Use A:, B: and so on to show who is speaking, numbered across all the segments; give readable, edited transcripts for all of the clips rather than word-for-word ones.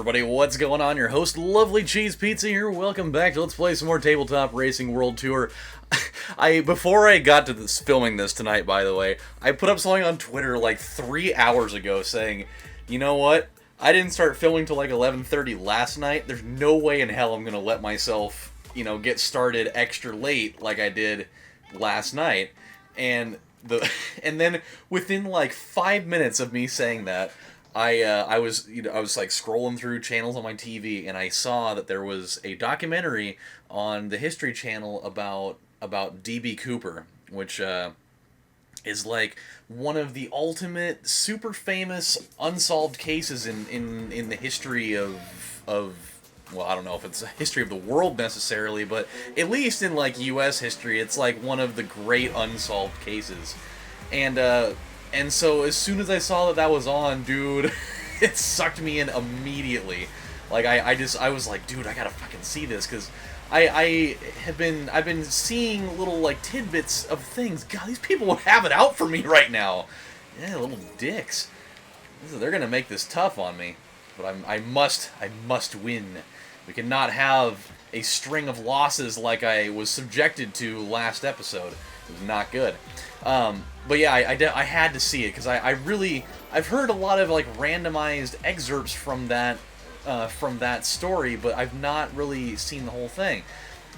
A: everybody, what's going on? Your host, LovelyCheesePizza here. Welcome back to Let's Play some more Tabletop Racing World Tour. Before I got to this filming this tonight, by the way, I put up something on Twitter like 3 hours ago saying, you know what? I didn't start filming till like 11:30 last night. There's no way in hell I'm gonna let myself, get started extra late like I did last night. And then within like 5 minutes of me saying that, I was like scrolling through channels on my TV, and I saw that there was a documentary on the History Channel about D.B. Cooper, which is like one of the ultimate super famous unsolved cases in the history of well, I don't know if it's a history of the world necessarily, but at least in like U.S. history, it's like one of the great unsolved cases. And so as soon as I saw that was on, dude, it sucked me in immediately. Like I was like, dude, I gotta fucking see this, because I've been seeing little like tidbits of things. God, these people have it out for me right now. Yeah, little dicks. They're gonna make this tough on me, but I must win. We cannot have a string of losses like I was subjected to last episode. It was not good. But yeah, I had to see it, because I've heard a lot of like randomized excerpts from that story, but I've not really seen the whole thing.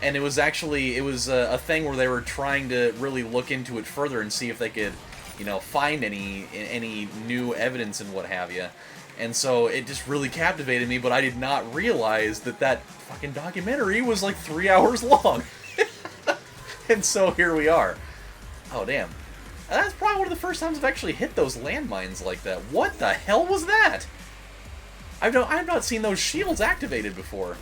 A: And it was a thing where they were trying to really look into it further and see if they could, find any new evidence and what have you. And so it just really captivated me, but I did not realize that fucking documentary was like 3 hours long. And so here we are. Oh, damn. That's probably one of the first times I've actually hit those landmines like that. What the hell was that? I've not seen those shields activated before.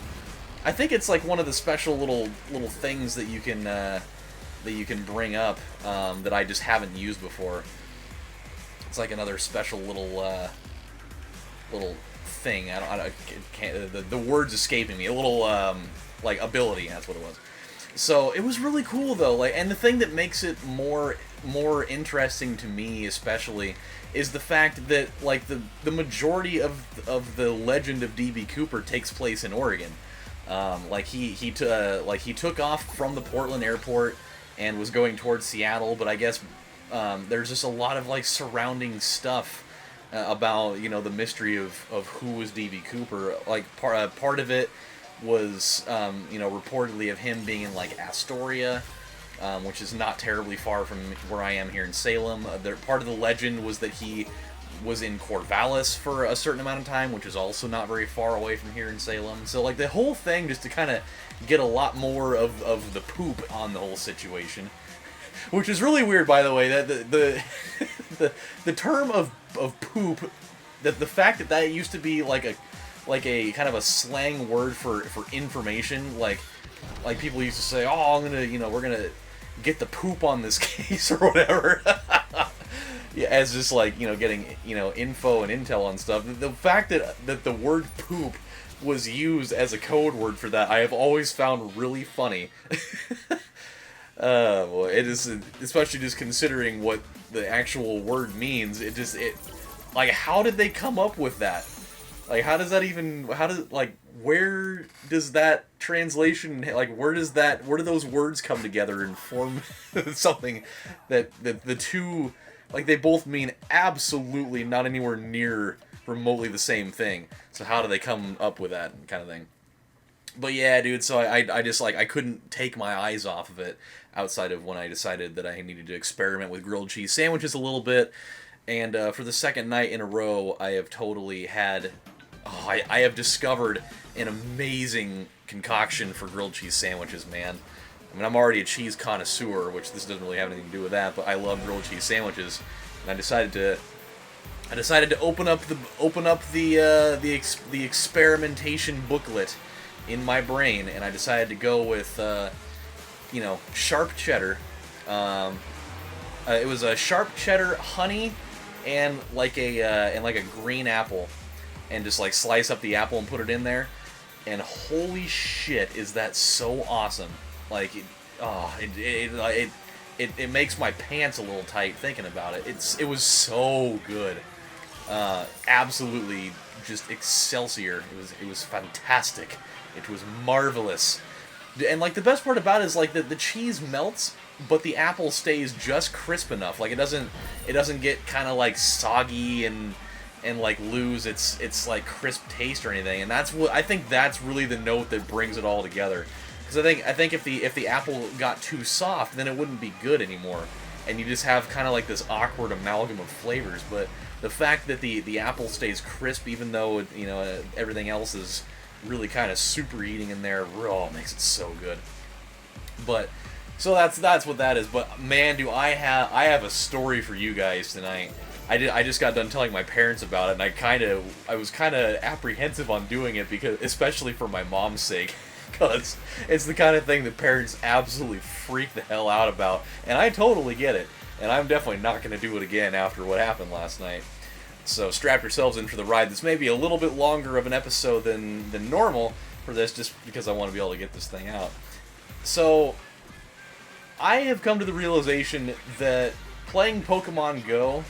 A: I think it's like one of the special little things that you can bring up that I just haven't used before. It's like another special little thing. I can't. The word's escaping me. A little like ability. That's what it was. So it was really cool though, and the thing that makes it more interesting to me especially is the fact that like the majority of the legend of D.B. Cooper takes place in Oregon. He took off from the Portland airport and was going towards Seattle, but I guess there's just a lot of like surrounding stuff about the mystery of who was D.B. Cooper. Like part of it was, reportedly of him being in, like, Astoria, which is not terribly far from where I am here in Salem. Part of the legend was that he was in Corvallis for a certain amount of time, which is also not very far away from here in Salem. So, like, the whole thing, just to kind of get a lot more of the poop on the whole situation, which is really weird, by the way, that the term of poop, that the fact that used to be, like a kind of a slang word for information, like people used to say, oh, we're gonna get the poop on this case or whatever. Yeah, as just like, getting, info and intel on stuff. The fact that the word poop was used as a code word for that, I have always found really funny. Boy, it is, especially just considering what the actual word means. Like, how did they come up with that? Like, where does that translation, like, where do those words come together and form something that the two, like, they both mean absolutely not anywhere near remotely the same thing. So how do they come up with that kind of thing? But yeah, dude, so I just, like, I couldn't take my eyes off of it outside of when I decided that I needed to experiment with grilled cheese sandwiches a little bit. And for the second night in a row, I have totally had... I have discovered an amazing concoction for grilled cheese sandwiches, man. I mean, I'm already a cheese connoisseur, which this doesn't really have anything to do with that, but I love grilled cheese sandwiches, and I decided to open up the experimentation booklet in my brain, and I decided to go with sharp cheddar. It was a sharp cheddar, honey, and like a green apple. And just like slice up the apple and put it in there, and holy shit, is that so awesome! Like, it makes my pants a little tight thinking about it. It was so good, absolutely just excelsior. It was fantastic. It was marvelous. And like the best part about it is like the cheese melts, but the apple stays just crisp enough. Like it doesn't get kind of like soggy and like lose its like crisp taste or anything. And that's what I think that's really the note that brings it all together. Because I think if the apple got too soft, then it wouldn't be good anymore, and you just have kind of like this awkward amalgam of flavors. But the fact that the apple stays crisp, even though everything else is really kind of super eating in there, raw, makes it so good. But so that's what that is. But man, do I have a story for you guys tonight. I just got done telling my parents about it, and I was kind of apprehensive on doing it, because especially for my mom's sake, because it's the kind of thing that parents absolutely freak the hell out about, and I totally get it. And I'm definitely not going to do it again after what happened last night. So strap yourselves in for the ride. This may be a little bit longer of an episode than normal for this, just because I want to be able to get this thing out. So I have come to the realization that playing Pokemon Go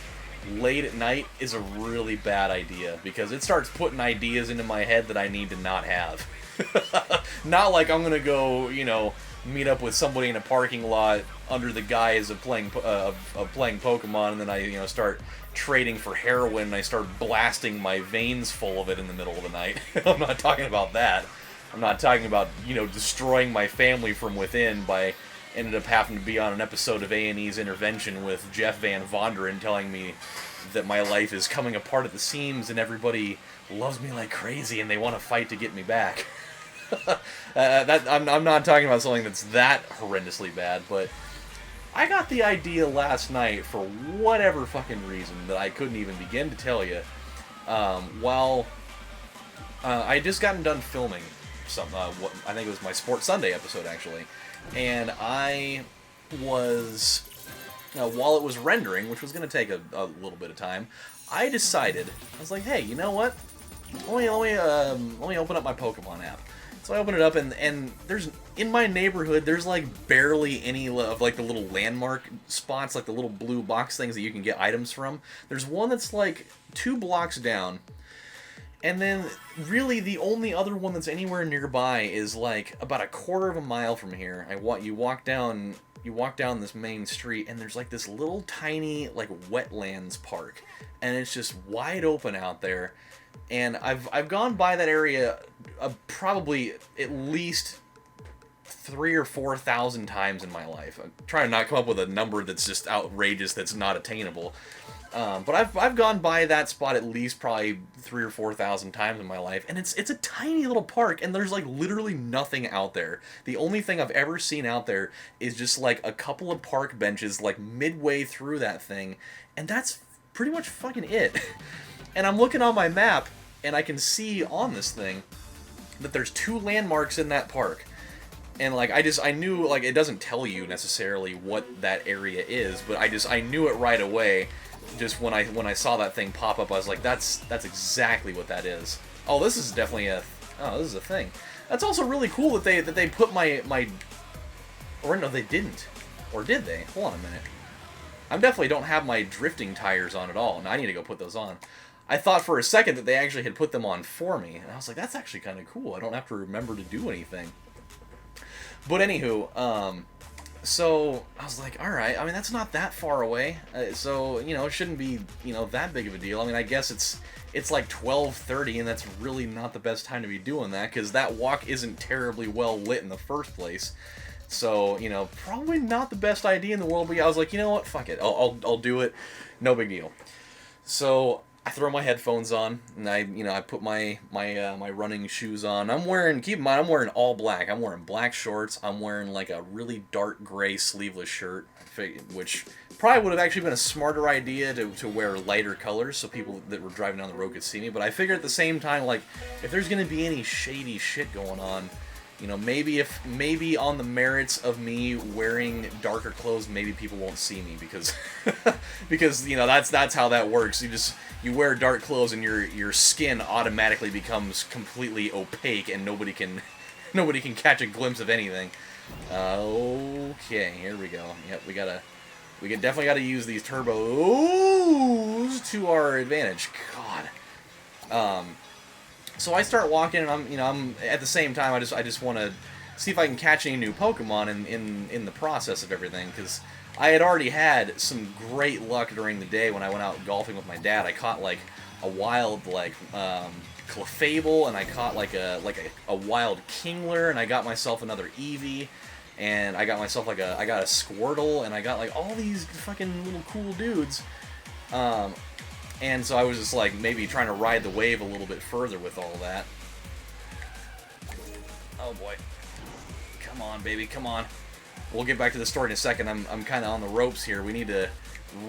A: late at night is a really bad idea, because it starts putting ideas into my head that I need to not have. Not like I'm gonna go, meet up with somebody in a parking lot under the guise of playing Pokemon, and then I start trading for heroin and I start blasting my veins full of it in the middle of the night. I'm not talking about that. I'm not talking about destroying my family from within by ended up having to be on an episode of A&E's Intervention with Jeff Van Vonderen telling me that my life is coming apart at the seams and everybody loves me like crazy and they want to fight to get me back. I'm not talking about something that's that horrendously bad, but I got the idea last night for whatever fucking reason that I couldn't even begin to tell you. While I just gotten done filming what I think it was my Sports Sunday episode actually, and I was while it was rendering, which was going to take a little bit of time, I decided, I was like, hey, you know what? Let me open up my Pokemon app. So I open it up, and there's, in my neighborhood, there's like barely any of like the little landmark spots, like the little blue box things that you can get items from. There's one that's like 2 blocks down, and then really the only other one that's anywhere nearby is like about a quarter of a mile from here. You walk down this main street, and there's like this little tiny like wetlands park, and it's just wide open out there. And I've gone by that area probably at least 3,000 or 4,000 times in my life. I'm trying to not come up with a number that's just outrageous, that's not attainable. But I've gone by that spot at least probably 3,000 or 4,000 times in my life, and it's a tiny little park, and there's like literally nothing out there. The only thing I've ever seen out there is just like a couple of park benches like midway through that thing, and that's pretty much fucking it. And I'm looking on my map, and I can see on this thing that there's 2 landmarks in that park. And like I knew, like, it doesn't tell you necessarily what that area is, but I knew it right away. Just when I saw that thing pop up, I was like, that's exactly what that is. Oh, this is definitely this is a thing. That's also really cool that they put my or no, they didn't. Or did they? Hold on a minute. I definitely don't have my drifting tires on at all, and I need to go put those on. I thought for a second that they actually had put them on for me, and I was like, that's actually kind of cool. I don't have to remember to do anything. But anywho, so I was like, all right. I mean, that's not that far away, so it shouldn't be that big of a deal. I mean, I guess it's like 12:30, and that's really not the best time to be doing that, because that walk isn't terribly well lit in the first place. So probably not the best idea in the world. But yeah, I was like, you know what? Fuck it. I'll do it. No big deal. So I throw my headphones on, and I put my running shoes on. Keep in mind, I'm wearing all black. I'm wearing black shorts. I'm wearing like a really dark gray sleeveless shirt, which probably would have actually been a smarter idea to wear lighter colors so people that were driving down the road could see me. But I figured at the same time, like, if there's gonna be any shady shit going on, maybe on the merits of me wearing darker clothes, maybe people won't see me because that's how that works. You wear dark clothes and your skin automatically becomes completely opaque and nobody can catch a glimpse of anything. Okay, here we go. Yep, we definitely gotta use these turbos to our advantage. God. So I start walking, and I'm at the same time, I just want to see if I can catch any new Pokemon in the process of everything, because I had already had some great luck during the day when I went out golfing with my dad. I caught like a wild Clefable, and I caught like a wild Kingler, and I got myself another Eevee, and I got myself I got a Squirtle, and I got like all these fucking little cool dudes. And so I was just like maybe trying to ride the wave a little bit further with all that. Oh boy. Come on, baby, come on. We'll get back to the story in a second. I'm kind of on the ropes here. We need to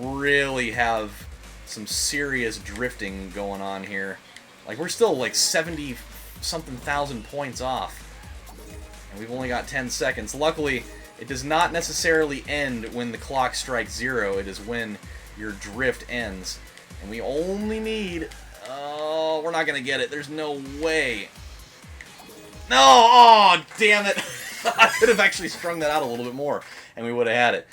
A: really have some serious drifting going on here. Like, we're still like 70-something thousand points off. And we've only got 10 seconds. Luckily, it does not necessarily end when the clock strikes 0. It is when your drift ends. And we only need... Oh, we're not going to get it. There's no way. No! Oh, damn it! I could have actually strung that out a little bit more, and we would have had it.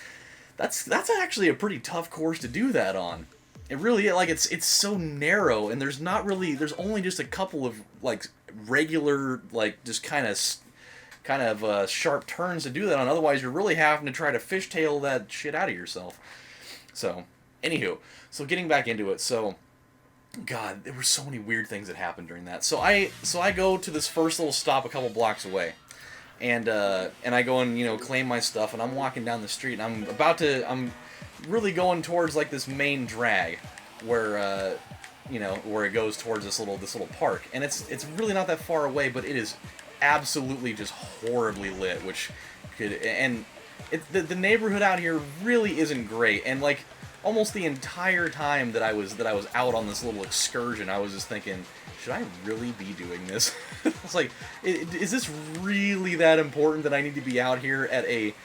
A: That's actually a pretty tough course to do that on. It really, like, it's so narrow, and there's only just a couple of, like, regular, like, just kind of sharp turns to do that on. Otherwise, you're really having to try to fishtail that shit out of yourself. So, anywho, so getting back into it, so... God, there were so many weird things that happened during that. So I go to this first little stop a couple blocks away, and I go and claim my stuff, and I'm walking down the street, and I'm really going towards like this main drag, where where it goes towards this little park, and it's really not that far away, but it is absolutely just horribly lit, the neighborhood out here really isn't great, and like. Almost the entire time that I was out on this little excursion, I was just thinking, should I really be doing this? It's like, is this really that important that I need to be out here at a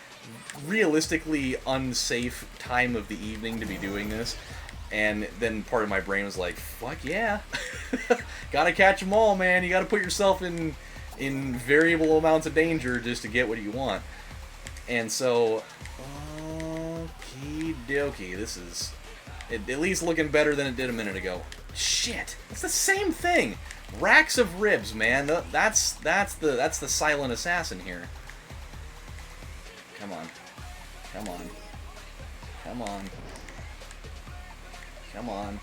A: realistically unsafe time of the evening to be doing this? And then part of my brain was like, fuck yeah. Gotta catch them all, man. You gotta put yourself in variable amounts of danger just to get what you want. And so... Okie dokie, this is at least looking better than it did a minute ago. Shit, it's the same thing. Racks of ribs, man. That's the silent assassin here. Come on, come on, come on, come on.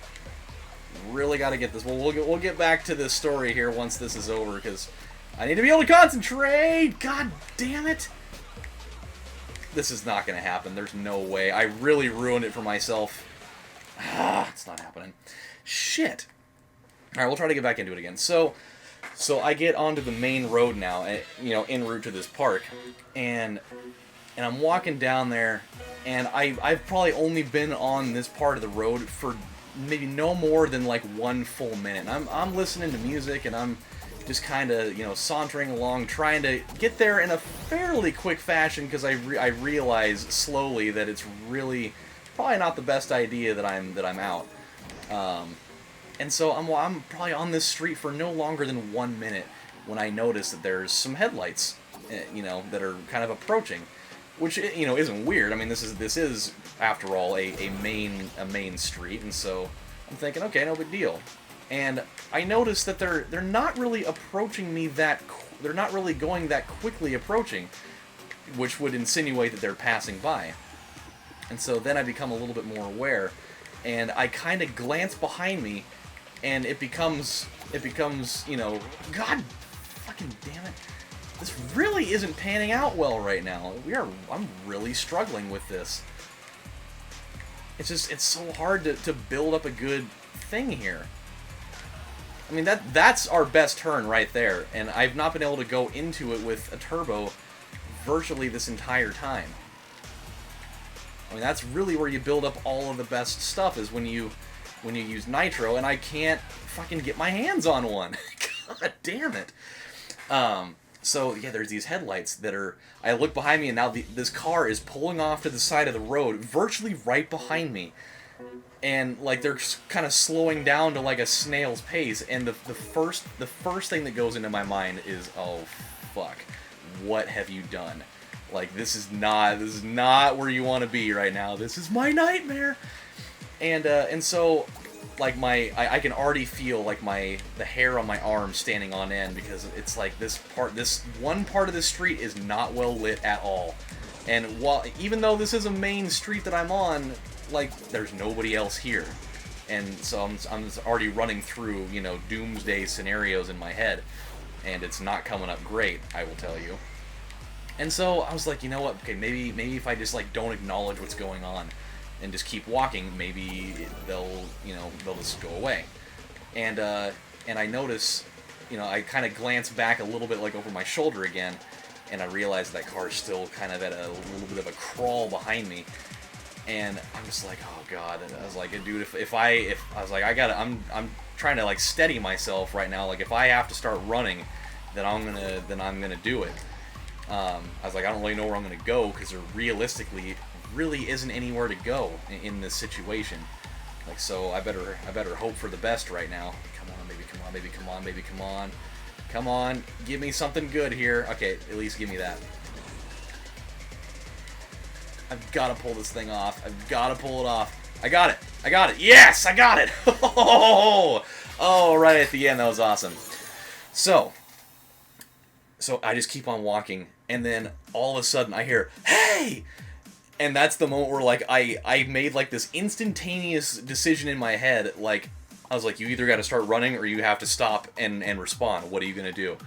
A: Really got to get this. Well, we'll get back to this story here once this is over, because I need to be able to concentrate. God damn it. This is not going to happen. There's no way. I really ruined it for myself. It's not happening. Shit. Alright, we'll try to get back into it again. So I get onto the main road now, en route to this park, and I'm walking down there, and I've probably only been on this part of the road for maybe no more than like 1 full minute. I'm listening to music, and I'm just kind of, sauntering along, trying to get there in a fairly quick fashion, because I realize slowly that it's really probably not the best idea that I'm out. And so I'm probably on this street for no longer than 1 minute when I notice that there's some headlights, that are kind of approaching, which, isn't weird. I mean, this is after all a main street, and so I'm thinking, okay, no big deal. And I noticed that they're not really approaching me they're not really going that quickly approaching, which would insinuate that they're passing by. And so then I become a little bit more aware, and I kind of glance behind me, and it becomes, God fucking damn it. This really isn't panning out well right now. I'm really struggling with this. It's so hard to build up a good thing here. I mean, that's our best turn right there, and I've not been able to go into it with a turbo virtually this entire time. I mean, that's really where you build up all of the best stuff, is when you use nitro, and I can't fucking get my hands on one. God damn it. So, yeah, there's these headlights that are... I look behind me, and now this car is pulling off to the side of the road, virtually right behind me. And, like, they're kind of slowing down to, like, a snail's pace, and the first thing that goes into my mind is, oh, fuck, what have you done? Like, this is not where you want to be right now. This is my nightmare! And so like I can already feel like the hair on my arm standing on end, because it's like this one part of the street is not well lit at all. And even though this is a main street that I'm on, like, there's nobody else here. And so I'm already running through, you know, doomsday scenarios in my head, and it's not coming up great, I will tell you. And so I was like, you know what? Okay, maybe if I just like don't acknowledge what's going on and just keep walking, maybe they'll just go away. And I notice, you know, I kind of glance back a little bit, like over my shoulder again, and I realize that car's still kind of at a little bit of a crawl behind me. And I'm just like, oh god. And I was like, dude, if I was like, I'm trying to like steady myself right now. Like, if I have to start running, then I'm gonna do it. I was like, I don't really know where I'm gonna go, because there realistically really isn't anywhere to go in this situation. Like, so I better hope for the best right now. Come on, baby, come on, baby, come on, baby, come on. Come on, give me something good here. Okay, at least give me that. I've got to pull this thing off. I've got to pull it off. I got it. I got it. Yes, I got it. Oh, right at the end. That was awesome. So I just keep on walking, and then all of a sudden I hear, "Hey!" And that's the moment where, like, I made, like, this instantaneous decision in my head. Like, I was like, you either got to start running or you have to stop and respond. What are you going to do?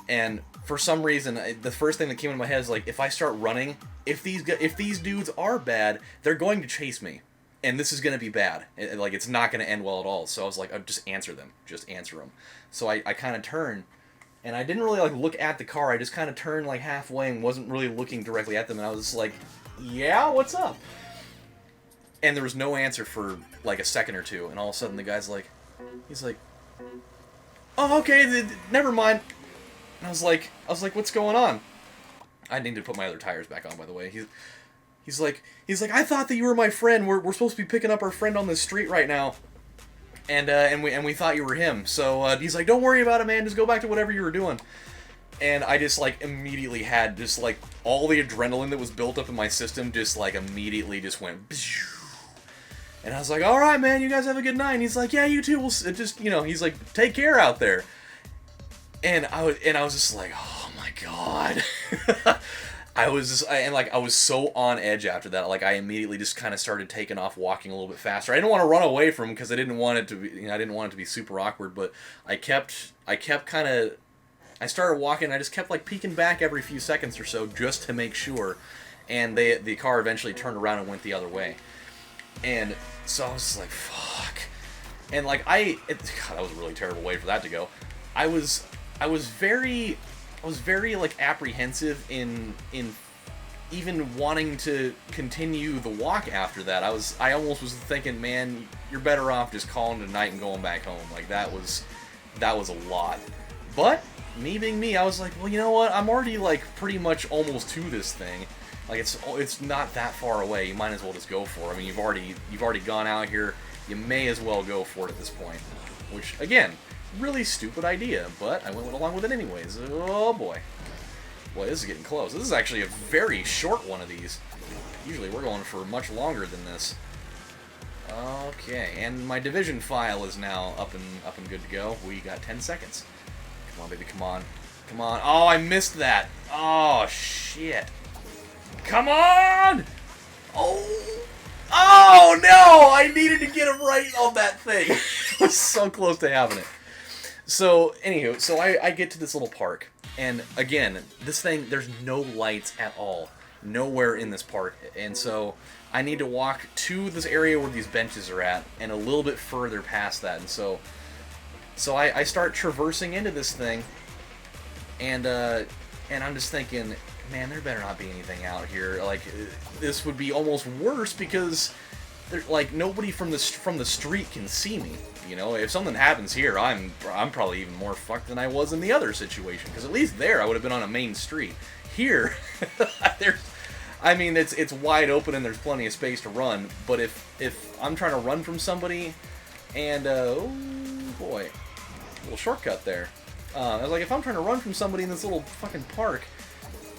A: And for some reason, the first thing that came into my head is, like, if I start running, if these dudes are bad, they're going to chase me. And this is going to be bad. Like, it's not going to end well at all. So I was like, I'll just answer them. Just answer them. So I kind of turned, and I didn't really, like, look at the car. I just kind of turned, like, halfway and wasn't really looking directly at them. And I was just like, yeah, what's up? And there was no answer for, like, a second or two. And all of a sudden, the guy's like, he's like, oh, okay, never mind. And I was like, what's going on? I need to put my other tires back on, by the way. He's like, I thought that you were my friend. We're supposed to be picking up our friend on the street right now, and we thought you were him. So he's like, don't worry about it, man. Just go back to whatever you were doing. And I just, like, immediately had just, like, all the adrenaline that was built up in my system just, like, immediately just went. And I was like, all right, man, you guys have a good night. And he's like, yeah, you too. We'll just, you know, he's like, take care out there. And I was just like, oh my god. I was so on edge after that. Like, I immediately just kind of started taking off, walking a little bit faster. I didn't want to run away from him because I didn't want it to be, you know, I didn't want it to be super awkward. But I started walking. I just kept, like, peeking back every few seconds or so just to make sure. And the car eventually turned around and went the other way. And so I was just like, fuck. And, like, God, that was a really terrible way for that to go. I was very like apprehensive in even wanting to continue the walk after that. I almost was thinking, man, you're better off just calling it a night and going back home. Like, that was a lot. But me being me, I was like, well, you know what? I'm already, like, pretty much almost to this thing. Like, it's not that far away. You might as well just go for it. I mean, you've already gone out here. You may as well go for it at this point. Which, again, really stupid idea, but I went along with it anyways. Oh boy. Boy, this is getting close. This is actually a very short one of these. Usually we're going for much longer than this. Okay, and my division file is now up and good to go. We got 10 seconds. Come on, baby, come on. Come on. Oh, I missed that. Oh, shit. Come on! Oh, no! I needed to get him right on that thing. I was so close to having it. So, anywho, so I get to this little park, and again, this thing, there's no lights at all. Nowhere in this park, and so I need to walk to this area where these benches are at, and a little bit further past that, and so I start traversing into this thing, and I'm just thinking, man, there better not be anything out here. Like, this would be almost worse because like, nobody from the street can see me. You know, if something happens here, I'm probably even more fucked than I was in the other situation. Because at least there, I would have been on a main street. Here, I mean, it's wide open and there's plenty of space to run. But if I'm trying to run from somebody, and oh boy, a little shortcut there. I was like, if I'm trying to run from somebody in this little fucking park,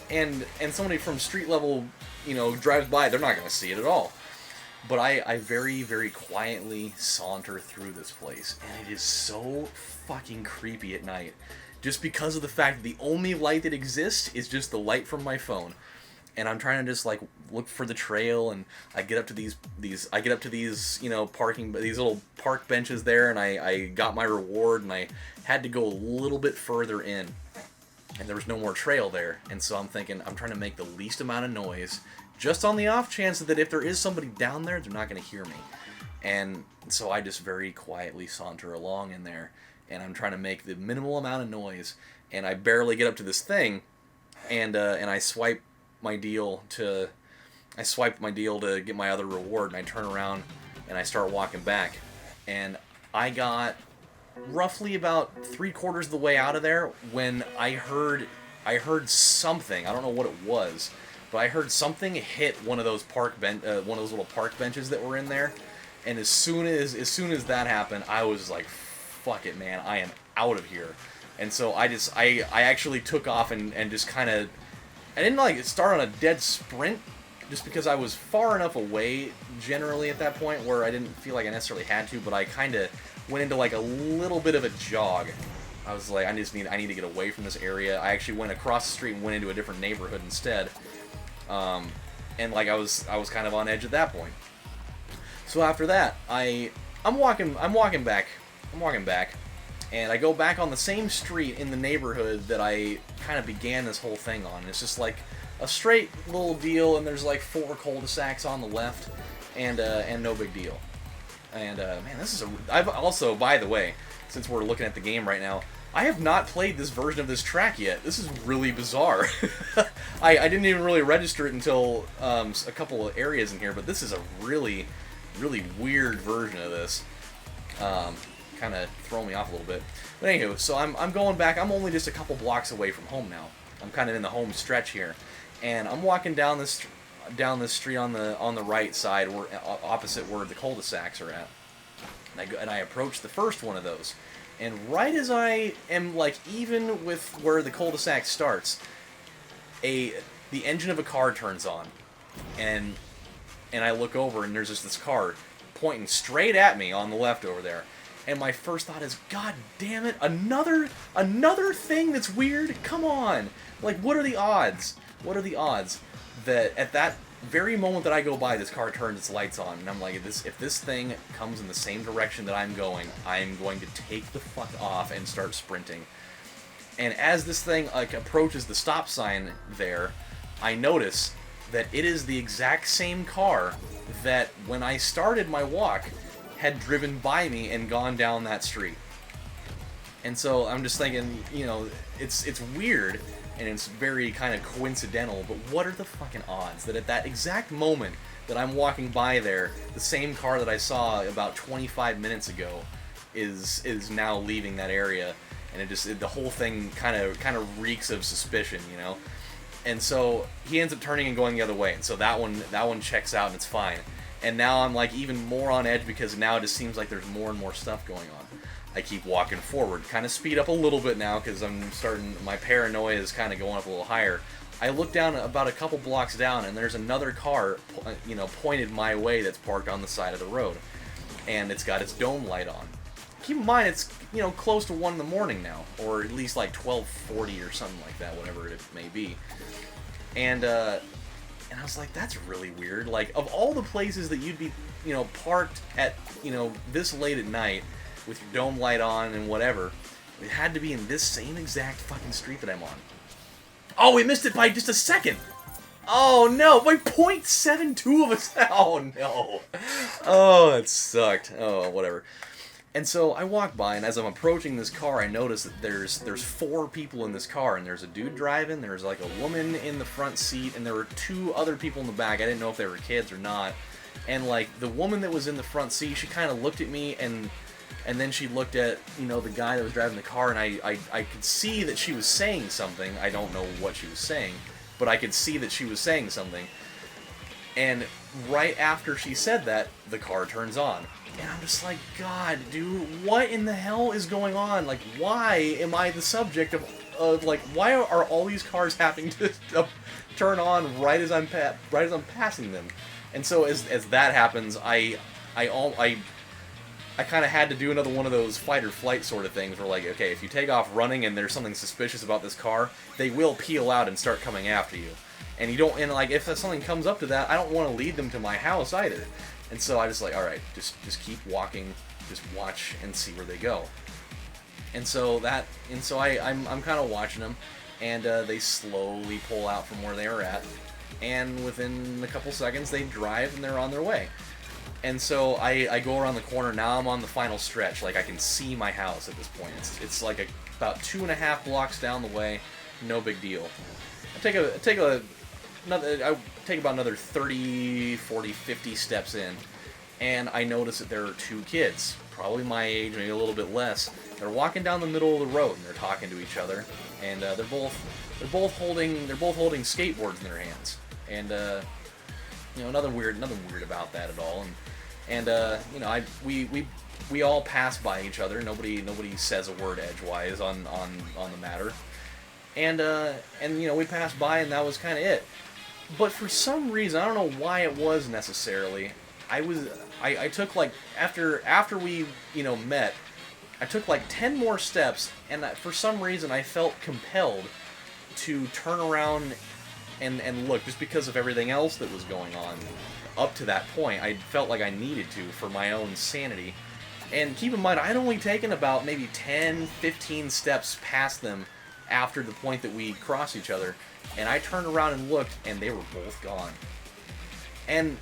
A: and somebody from street level, you know, drives by, they're not gonna see it at all. But I very, very quietly saunter through this place, and it is so fucking creepy at night. Just because of the fact that the only light that exists is just the light from my phone. And I'm trying to just like look for the trail, and I get up to these parking, these little park benches there, and I got my reward, and I had to go a little bit further in, and there was no more trail there. And so I'm thinking, I'm trying to make the least amount of noise, just on the off chance that if there is somebody down there, they're not going to hear me. And so I just very quietly saunter along in there, and I'm trying to make the minimal amount of noise, and I barely get up to this thing, and I swipe my deal to get my other reward, and I turn around and I start walking back, and I got roughly about 3/4 of the way out of there when I heard something. I don't know what it was, but I heard something hit one of those little park benches that were in there, and as soon as that happened, I was like, fuck it, man, I am out of here. And so I actually took off and just kind of, I didn't like start on a dead sprint, just because I was far enough away generally at that point where I didn't feel like I necessarily had to, but I kind of went into like a little bit of a jog. I was like, I need to get away from this area. I actually went across the street and went into a different neighborhood instead. And like I was kind of on edge at that point. So after that, I'm walking back, and I go back on the same street in the neighborhood that I kind of began this whole thing on. It's just like a straight little deal, and there's like 4 cul-de-sacs on the left, and no big deal. And man, I've also, by the way, since we're looking at the game right now, I have not played this version of this track yet. This is really bizarre. I didn't even really register it until a couple of areas in here, but this is a really, really weird version of this. Kind of throwing me off a little bit. But anywho, so I'm going back. I'm only just a couple blocks away from home now. I'm kind of in the home stretch here, and I'm walking down this street on the right side, opposite where the cul-de-sacs are at. And I approach the first one of those, and right as I am like even with where the cul-de-sac starts, the engine of a car turns on, and I look over, and there's just this car pointing straight at me on the left over there. And my first thought is, God damn it, another thing that's weird? Come on! Like, what are the odds? What are the odds that at that very moment that I go by, this car turns its lights on, and I'm like, if this thing comes in the same direction that I'm going to take the fuck off and start sprinting. And as this thing like approaches the stop sign there, I notice that it is the exact same car that when I started my walk had driven by me and gone down that street. And so I'm just thinking, it's weird, and it's very kind of coincidental, but what are the fucking odds that at that exact moment that I'm walking by there, the same car that I saw about 25 minutes ago is now leaving that area, and the whole thing kind of reeks of suspicion, And so he ends up turning and going the other way, and so that one checks out and it's fine. And now I'm like even more on edge because now it just seems like there's more and more stuff going on. I keep walking forward, kind of speed up a little bit now because my paranoia is kind of going up a little higher. I look down about a couple blocks down, and there's another car, pointed my way that's parked on the side of the road, and it's got its dome light on. Keep in mind it's close to 1 in the morning now, or at least like 12:40 or something like that, whatever it may be, and I was like, that's really weird. Like, of all the places that you'd be, parked at, this late at night with your dome light on and whatever, it had to be in this same exact fucking street that I'm on. Oh, we missed it by just a second! Oh, no! By 0.72 of us! Oh, no! Oh, that sucked. Oh, whatever. And so I walk by, and as I'm approaching this car, I notice that there's 4 people in this car, and there's a dude driving, there's like a woman in the front seat, and there were 2 other people in the back. I didn't know if they were kids or not. And like the woman that was in the front seat, she kind of looked at me, and then she looked at the guy that was driving the car, and I could see that she was saying something. I don't know what she was saying, but I could see that she was saying something. And right after she said that, the car turns on. And I'm just like, God, dude, what in the hell is going on? Like, why am I the subject like, why are all these cars having to turn on right as I'm passing them? And so as that happens, I kind of had to do another one of those fight or flight sort of things where, like, okay, if you take off running and there's something suspicious about this car, they will peel out and start coming after you. And you don't, and like, if something comes up to that, I don't want to lead them to my house either. And so I just like, alright, just keep walking, just watch and see where they go. And so I'm kind of watching them, and they slowly pull out from where they are at, and within a couple seconds they drive and they're on their way. And so I go around the corner. Now I'm on the final stretch. Like, I can see my house at this point. It's like about 2.5 blocks down the way. No big deal. I take about another 30, 40, 50 steps in, and I notice that there are 2 kids, probably my age, maybe a little bit less. They're walking down the middle of the road and they're talking to each other, and they're both holding skateboards in their hands. And nothing weird about that at all. And we all pass by each other. Nobody says a word edgewise on the matter. And we passed by, and that was kind of it. But for some reason, I don't know why it was necessarily, I took, like, after we met, I took like 10 more steps, and for some reason I felt compelled to turn around and look, just because of everything else that was going on up to that point. I felt like I needed to for my own sanity. And keep in mind, I'd only taken about maybe 10, 15 steps past them after the point that we crossed each other, and I turned around and looked, and they were both gone. And,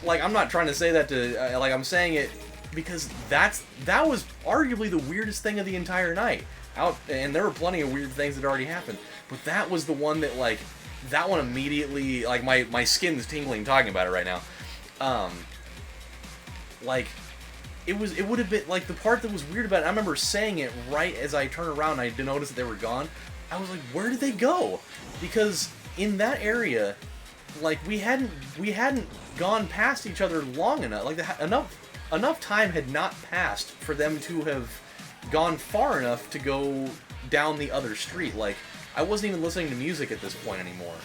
A: like, I'm not trying to say that to, I'm saying it because that was arguably the weirdest thing of the entire night. And there were plenty of weird things that already happened, but that was the one that, like, that one immediately, like, my skin's tingling talking about it right now. Like, it would have been, like, the part that was weird about it, I remember saying it right as I turned around and I noticed that they were gone. I was like, where did they go? Because in that area, like, we hadn't gone past each other long enough. Like, enough time had not passed for them to have gone far enough to go down the other street. Like, I wasn't even listening to music at this point anymore,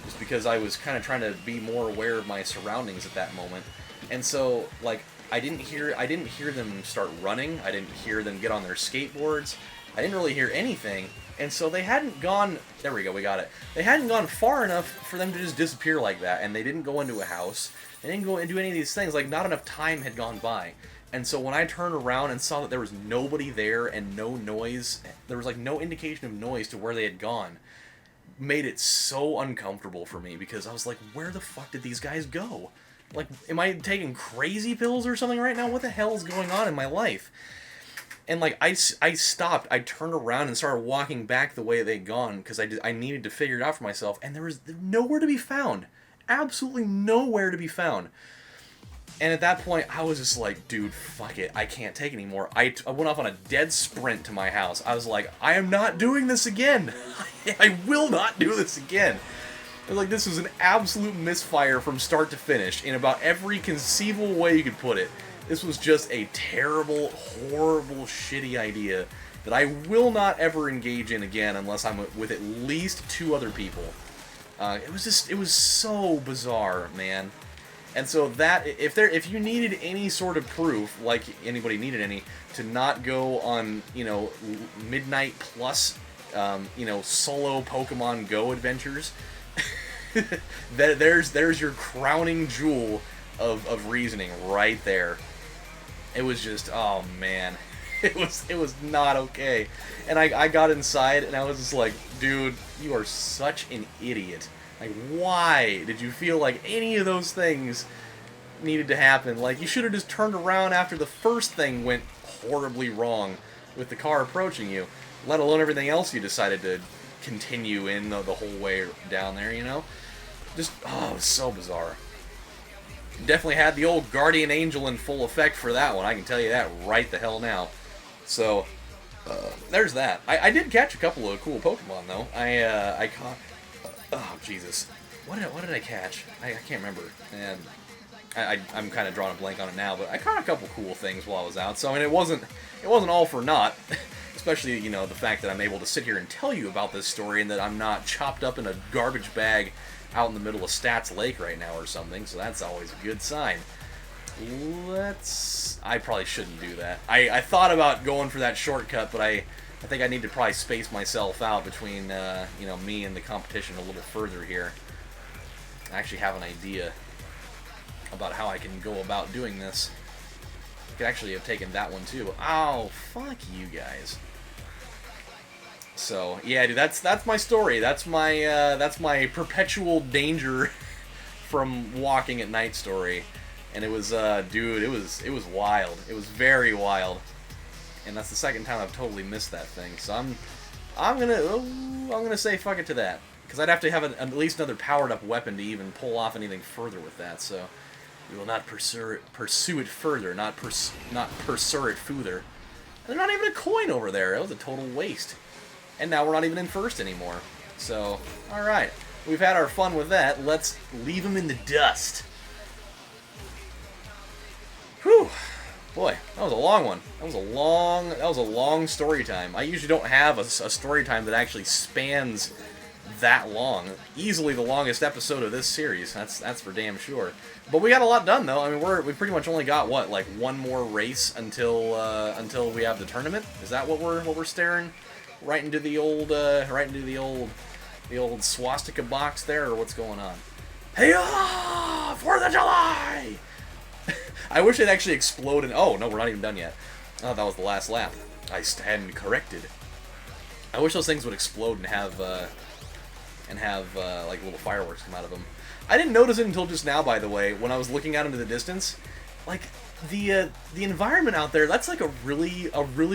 A: just because I was kind of trying to be more aware of my surroundings at that moment. And so, like, I didn't hear them start running. I didn't hear them get on their skateboards. I didn't really hear anything. And so they hadn't gone, there we go, we got it. They hadn't gone far enough for them to just disappear like that, and they didn't go into a house. They didn't go and do any of these things. Like, not enough time had gone by. And so when I turned around and saw that there was nobody there and no noise, there was, like, no indication of noise to where they had gone, made it so uncomfortable for me, because I was like, where the fuck did these guys go? Like, am I taking crazy pills or something right now? What the hell is going on in my life? And, like, I stopped, I turned around and started walking back the way they'd gone, because I needed to figure it out for myself, and there was nowhere to be found. Absolutely nowhere to be found. And at that point, I was just like, dude, fuck it, I can't take it anymore. I went off on a dead sprint to my house. I was like, I am not doing this again. I will not do this again. I was like, this was an absolute misfire from start to finish, in about every conceivable way you could put it. This was just a terrible, horrible, shitty idea that I will not ever engage in again unless I'm with at least 2 other people. It was so bizarre, man. And so that, if you needed any sort of proof, like anybody needed any, to not go on, Midnight Plus, solo Pokemon Go adventures, there's your crowning jewel of reasoning right there. It was just, oh man, it was not okay. And I got inside and I was just like, dude, you are such an idiot. Like, why did you feel like any of those things needed to happen? Like, you should have just turned around after the first thing went horribly wrong with the car approaching you, let alone everything else you decided to continue in the whole way down there, Just, oh, it was so bizarre. Definitely had the old guardian angel in full effect for that one, I can tell you that right the hell now. So, there's that. I did catch a couple of cool Pokemon, though. I caught... Oh, Jesus. What did I catch? I can't remember. And I'm kind of drawing a blank on it now, but I caught a couple cool things while I was out. So, I mean, it wasn't all for naught. Especially, you know, the fact that I'm able to sit here and tell you about this story and that I'm not chopped up in a garbage bag out in the middle of Stats Lake right now or something, so that's always a good sign. I probably shouldn't do that. I thought about going for that shortcut, but I think I need to probably space myself out between, you know, me and the competition a little further here. I actually have an idea about how I can go about doing this. I could actually have taken that one too. Oh, fuck you guys. So yeah, dude, that's my story. That's my perpetual danger from walking at night story. And it was, dude, it was wild. It was very wild. And that's the second time I've totally missed that thing. So I'm gonna say fuck it to that, because I'd have to have at least another powered up weapon to even pull off anything further with that. So we will not pursue it further, not pursue it further. And there's not even a coin over there. That was a total waste. And now we're not even in first anymore. So, all right, we've had our fun with that. Let's leave them in the dust. Whew. Boy, that was a long one. That was a long story time. I usually don't have a story time that actually spans that long. Easily the longest episode of this series. That's for damn sure. But we got a lot done though. I mean, we pretty much only got what, like one more race until we have the tournament. Is that what we're staring right into the old swastika box there, or what's going on? Hey-ya! 4th of July! I wish it actually exploded. Oh, no, we're not even done yet. Oh, that was the last lap. I stand corrected. I wish those things would explode and have like little fireworks come out of them. I didn't notice it until just now, by the way, when I was looking out into the distance. Like, the environment out there, that's like a really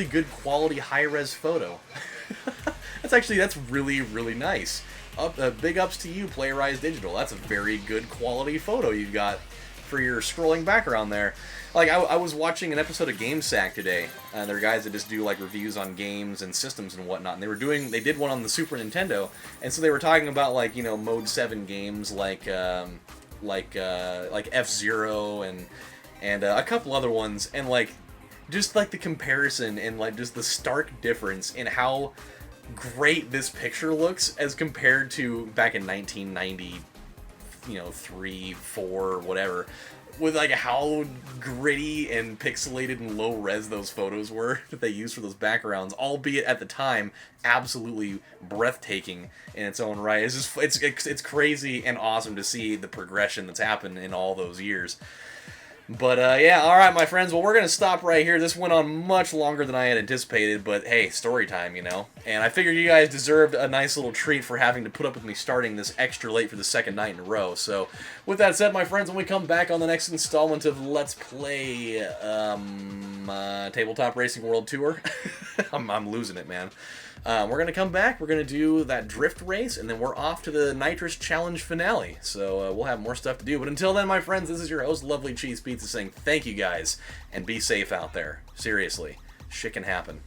A: good quality high-res photo. That's really, really nice. Big ups to you, Playwrize Digital. That's a very good quality photo you've got for your scrolling background there. Like, I was watching an episode of GameSack today. There are guys that just do like reviews on games and systems and whatnot, and they did one on the Super Nintendo, and so they were talking about, like, you know, Mode 7 games like F-Zero and a couple other ones, and like just like the comparison and like just the stark difference in how great this picture looks as compared to back in 1990, you know, 3, 4, whatever, with like how gritty and pixelated and low res those photos were that they used for those backgrounds, albeit at the time absolutely breathtaking in its own right. It's just it's crazy and awesome to see the progression that's happened in all those years. But, yeah, alright, my friends, well, we're going to stop right here. This went on much longer than I had anticipated, but, hey, story time, you know? And I figured you guys deserved a nice little treat for having to put up with me starting this extra late for the second night in a row. So, with that said, my friends, when we come back on the next installment of Let's Play, Tabletop Racing World Tour, I'm losing it, man. We're going to come back, we're going to do that drift race, and then we're off to the Nitrous Challenge finale. So we'll have more stuff to do. But until then, my friends, this is your host, Lovely Cheese Pizza, saying thank you guys, and be safe out there. Seriously, shit can happen.